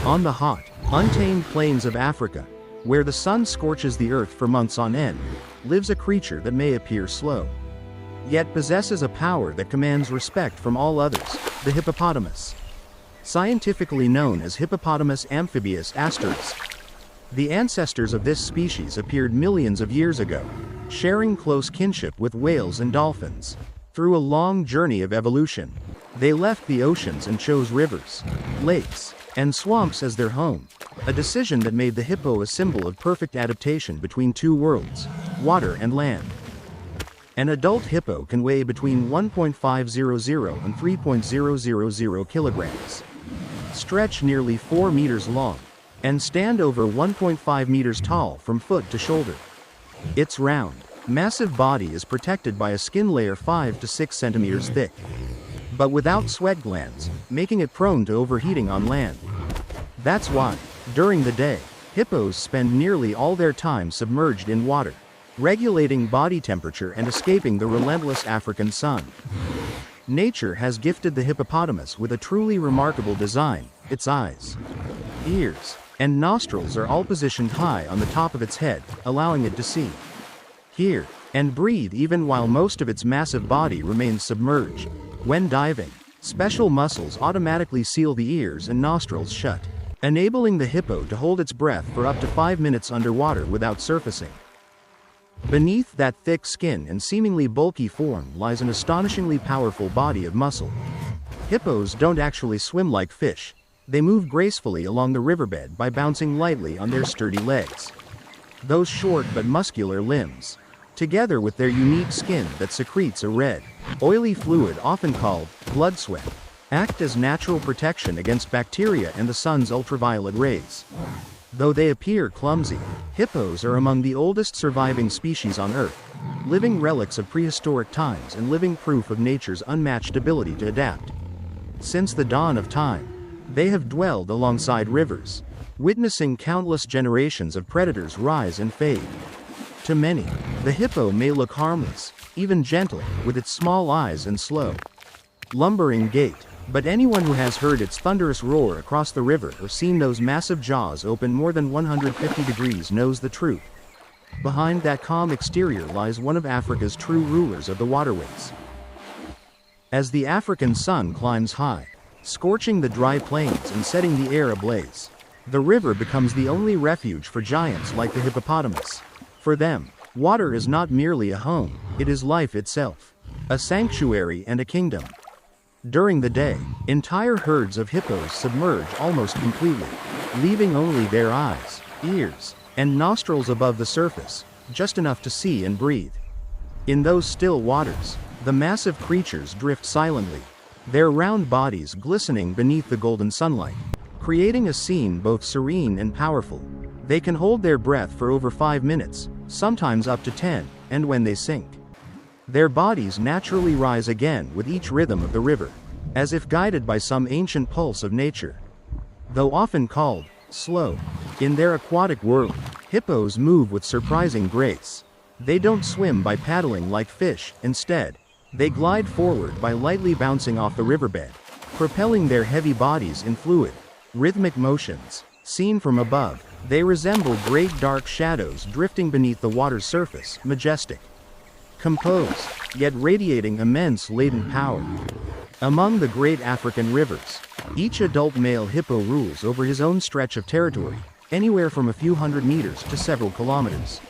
On the hot, untamed plains of Africa, where the sun scorches the earth for months on end, lives a creature that may appear slow, yet possesses a power that commands respect from all others, the hippopotamus. Scientifically known as Hippopotamus amphibius asterisk. The ancestors of this species appeared millions of years ago, sharing close kinship with whales and dolphins. Through a long journey of evolution, they left the oceans and chose rivers, lakes, and swamps as their home, a decision that made the hippo a symbol of perfect adaptation between two worlds, water and land. An adult hippo can weigh between 1.500 and 3.000 kilograms, stretch nearly 4 meters long, and stand over 1.5 meters tall from foot to shoulder. Its round, massive body is protected by a skin layer 5 to 6 centimeters thick, but without sweat glands, making it prone to overheating on land. That's why, during the day, hippos spend nearly all their time submerged in water, regulating body temperature and escaping the relentless African sun. Nature has gifted the hippopotamus with a truly remarkable design. Its eyes, ears, and nostrils are all positioned high on the top of its head, allowing it to see, hear, and breathe even while most of its massive body remains submerged. When diving, special muscles automatically seal the ears and nostrils shut, enabling the hippo to hold its breath for up to 5 minutes underwater without surfacing. Beneath that thick skin and seemingly bulky form lies an astonishingly powerful body of muscle. Hippos don't actually swim like fish. They move gracefully along the riverbed by bouncing lightly on their sturdy legs. Those short but muscular limbs, together with their unique skin that secretes a red, oily fluid often called blood sweat, act as natural protection against bacteria and the sun's ultraviolet rays. Though they appear clumsy, hippos are among the oldest surviving species on Earth, living relics of prehistoric times and living proof of nature's unmatched ability to adapt. Since the dawn of time, they have dwelled alongside rivers, witnessing countless generations of predators rise and fade. To many, the hippo may look harmless, even gentle, with its small eyes and slow, lumbering gait, but anyone who has heard its thunderous roar across the river or seen those massive jaws open more than 150 degrees knows the truth. Behind that calm exterior lies one of Africa's true rulers of the waterways. As the African sun climbs high, scorching the dry plains and setting the air ablaze, the river becomes the only refuge for giants like the hippopotamus. For them, water is not merely a home, it is life itself, a sanctuary and a kingdom. During the day, entire herds of hippos submerge almost completely, leaving only their eyes, ears, and nostrils above the surface, just enough to see and breathe. In those still waters, the massive creatures drift silently, their round bodies glistening beneath the golden sunlight, creating a scene both serene and powerful. They can hold their breath for over 5 minutes, sometimes up to 10, and when they sink, their bodies naturally rise again with each rhythm of the river, as if guided by some ancient pulse of nature. Though often called slow, in their aquatic world, hippos move with surprising grace. They don't swim by paddling like fish, instead, they glide forward by lightly bouncing off the riverbed, propelling their heavy bodies in fluid, rhythmic motions. Seen from above, they resemble great dark shadows drifting beneath the water's surface, majestic, composed, yet radiating immense latent power. Among the great African rivers, each adult male hippo rules over his own stretch of territory, anywhere from a few hundred meters to several kilometers.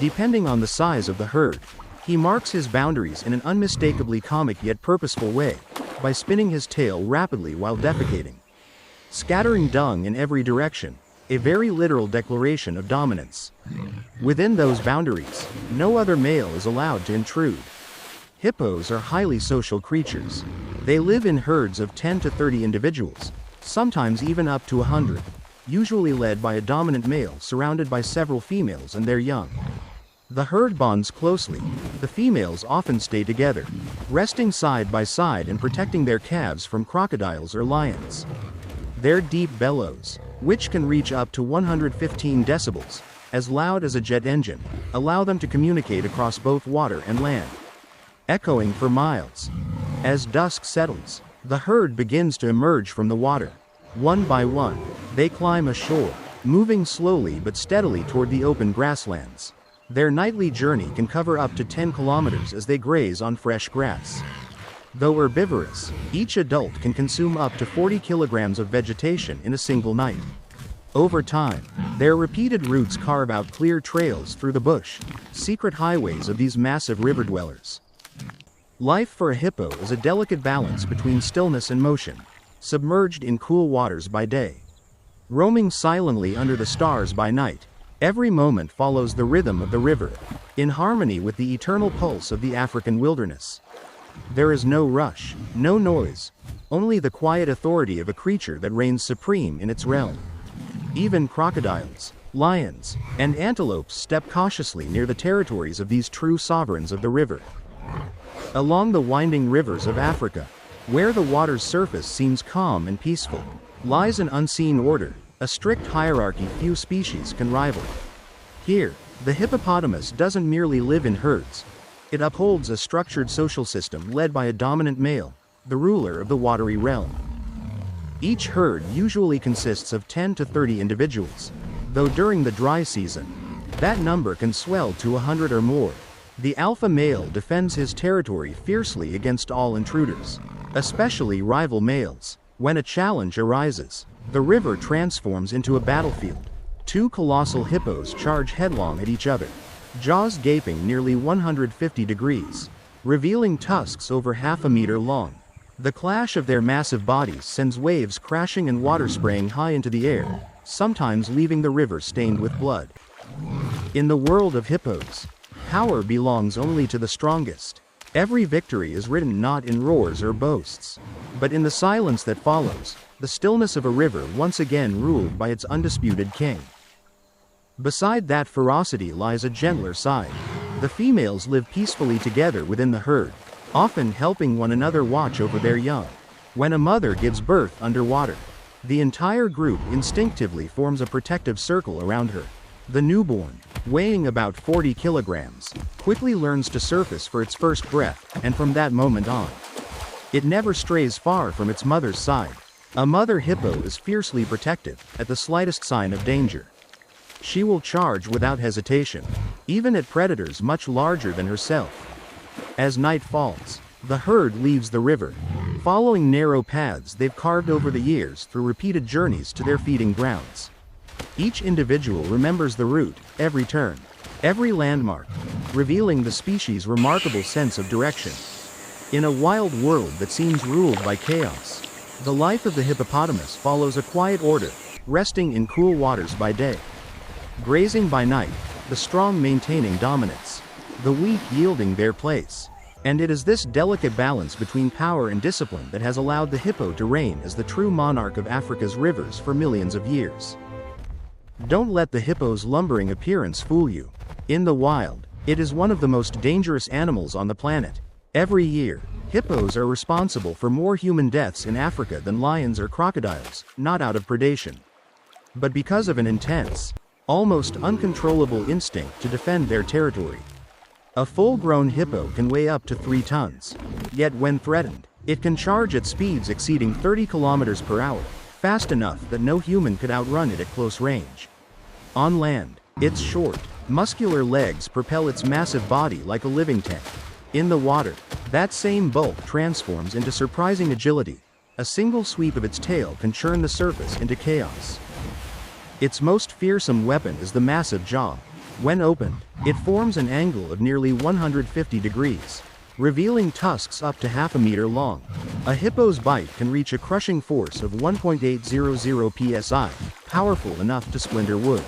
Depending on the size of the herd, he marks his boundaries in an unmistakably comic yet purposeful way, by spinning his tail rapidly while defecating, scattering dung in every direction, a very literal declaration of dominance. Within those boundaries, no other male is allowed to intrude. Hippos are highly social creatures. They live in herds of 10 to 30 individuals, sometimes even up to 100, usually led by a dominant male surrounded by several females and their young. The herd bonds closely. The females often stay together, resting side by side and protecting their calves from crocodiles or lions. Their deep bellows, which can reach up to 115 decibels, as loud as a jet engine, allow them to communicate across both water and land, echoing for miles. As dusk settles, the herd begins to emerge from the water, One by one, they climb ashore, moving slowly but steadily toward the open grasslands. Their nightly journey can cover up to 10 kilometers as they graze on fresh grass. Though herbivorous, each adult can consume up to 40 kilograms of vegetation in a single night. Over time, their repeated routes carve out clear trails through the bush, secret highways of these massive river dwellers. Life for a hippo is a delicate balance between stillness and motion, submerged in cool waters by day. Roaming silently under the stars by night, every moment follows the rhythm of the river, in harmony with the eternal pulse of the African wilderness. There is no rush, no noise, only the quiet authority of a creature that reigns supreme in its realm. Even crocodiles, lions, and antelopes step cautiously near the territories of these true sovereigns of the river. Along the winding rivers of Africa, where the water's surface seems calm and peaceful, lies an unseen order, a strict hierarchy few species can rival. Here, the hippopotamus doesn't merely live in herds. It upholds a structured social system led by a dominant male, the ruler of the watery realm. Each herd usually consists of 10 to 30 individuals, though during the dry season, that number can swell to 100 or more. The alpha male defends his territory fiercely against all intruders, especially rival males. When a challenge arises, the river transforms into a battlefield. Two colossal hippos charge headlong at each other, jaws gaping nearly 150 degrees, revealing tusks over half a meter long. The clash of their massive bodies sends waves crashing and water spraying high into the air, sometimes leaving the river stained with blood. In the world of hippos, power belongs only to the strongest. Every victory is written not in roars or boasts, but in the silence that follows, the stillness of a river once again ruled by its undisputed king. Beside that ferocity lies a gentler side. The females live peacefully together within the herd, often helping one another watch over their young. When a mother gives birth underwater, the entire group instinctively forms a protective circle around her. The newborn, weighing about 40 kilograms, quickly learns to surface for its first breath, and from that moment on, it never strays far from its mother's side. A mother hippo is fiercely protective at the slightest sign of danger. She will charge without hesitation, even at predators much larger than herself. As night falls, the herd leaves the river, following narrow paths they've carved over the years through repeated journeys to their feeding grounds. Each individual remembers the route, every turn, every landmark, revealing the species' remarkable sense of direction. In a wild world that seems ruled by chaos, the life of the hippopotamus follows a quiet order, resting in cool waters by day. Grazing by night, the strong maintaining dominance, the weak yielding their place. And it is this delicate balance between power and discipline that has allowed the hippo to reign as the true monarch of Africa's rivers for millions of years. Don't let the hippo's lumbering appearance fool you. In the wild, it is one of the most dangerous animals on the planet. Every year, hippos are responsible for more human deaths in Africa than lions or crocodiles, not out of predation, but because of an intense, almost uncontrollable instinct to defend their territory. A full-grown hippo can weigh up to 3 tons, yet when threatened, it can charge at speeds exceeding 30 kilometers per hour, fast enough that no human could outrun it at close range. On land, its short, muscular legs propel its massive body like a living tank. In the water, that same bulk transforms into surprising agility. A single sweep of its tail can churn the surface into chaos. Its most fearsome weapon is the massive jaw. When opened, it forms an angle of nearly 150 degrees, revealing tusks up to half a meter long. A hippo's bite can reach a crushing force of 1.800 psi, powerful enough to splinter wood,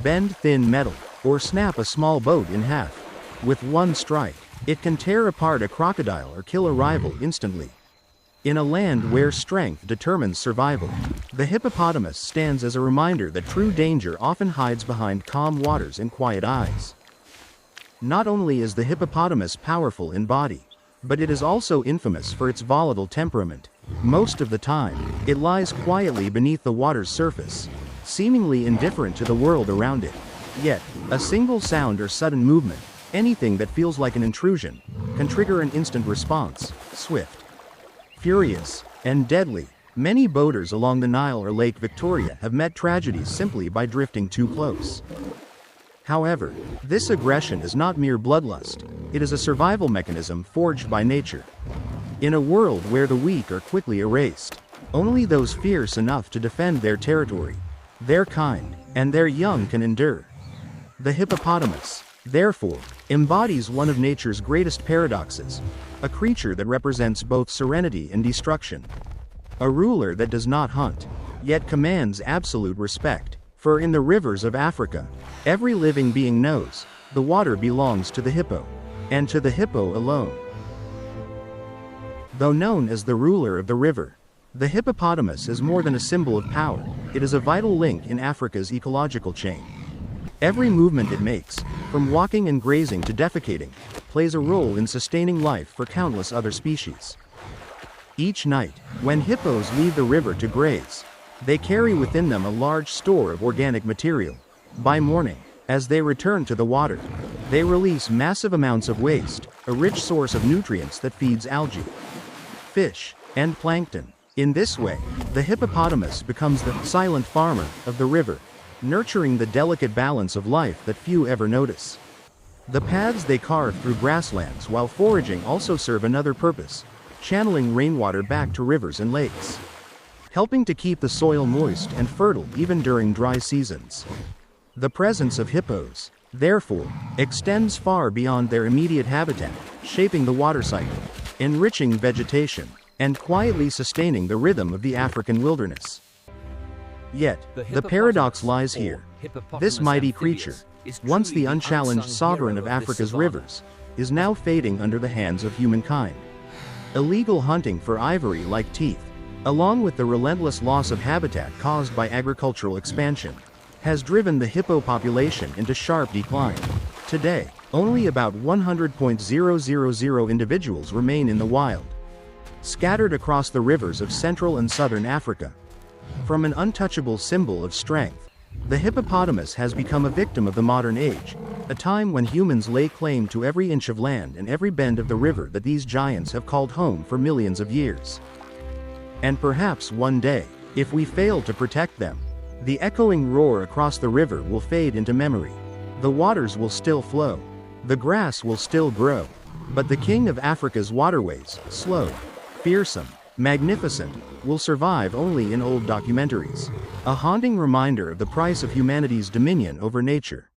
bend thin metal, or snap a small boat in half. With one strike, it can tear apart a crocodile or kill a rival instantly. In a land where strength determines survival, the hippopotamus stands as a reminder that true danger often hides behind calm waters and quiet eyes. Not only is the hippopotamus powerful in body, but it is also infamous for its volatile temperament. Most of the time, it lies quietly beneath the water's surface, seemingly indifferent to the world around it. Yet, a single sound or sudden movement, anything that feels like an intrusion, can trigger an instant response, swift, furious, and deadly. Many boaters along the Nile or Lake Victoria have met tragedies simply by drifting too close. However, this aggression is not mere bloodlust, it is a survival mechanism forged by nature. In a world where the weak are quickly erased, only those fierce enough to defend their territory, their kind, and their young can endure. The hippopotamus, therefore, embodies one of nature's greatest paradoxes, a creature that represents both serenity and destruction. A ruler that does not hunt, yet commands absolute respect, for in the rivers of Africa, every living being knows, the water belongs to the hippo, and to the hippo alone. Though known as the ruler of the river, the hippopotamus is more than a symbol of power, it is a vital link in Africa's ecological chain. Every movement it makes, from walking and grazing to defecating, plays a role in sustaining life for countless other species. Each night, when hippos leave the river to graze, they carry within them a large store of organic material. By morning, as they return to the water, they release massive amounts of waste, a rich source of nutrients that feeds algae, fish, and plankton. In this way, the hippopotamus becomes the silent farmer of the river, nurturing the delicate balance of life that few ever notice. The paths they carve through grasslands while foraging also serve another purpose, channeling rainwater back to rivers and lakes, helping to keep the soil moist and fertile even during dry seasons. The presence of hippos, therefore, extends far beyond their immediate habitat, shaping the water cycle, enriching vegetation, and quietly sustaining the rhythm of the African wilderness. Yet, the paradox lies here. This mighty creature, once the unchallenged sovereign of Africa's rivers, is now fading under the hands of humankind. Illegal hunting for ivory-like teeth, along with the relentless loss of habitat caused by agricultural expansion, has driven the hippo population into sharp decline. Today, only about 100,000 individuals remain in the wild, scattered across the rivers of Central and Southern Africa. From an untouchable symbol of strength, the hippopotamus has become a victim of the modern age, a time when humans lay claim to every inch of land and every bend of the river that these giants have called home for millions of years. And perhaps one day, if we fail to protect them, the echoing roar across the river will fade into memory. The waters will still flow, the grass will still grow, but the king of Africa's waterways, slow, fearsome, magnificent, will survive only in old documentaries, a haunting reminder of the price of humanity's dominion over nature.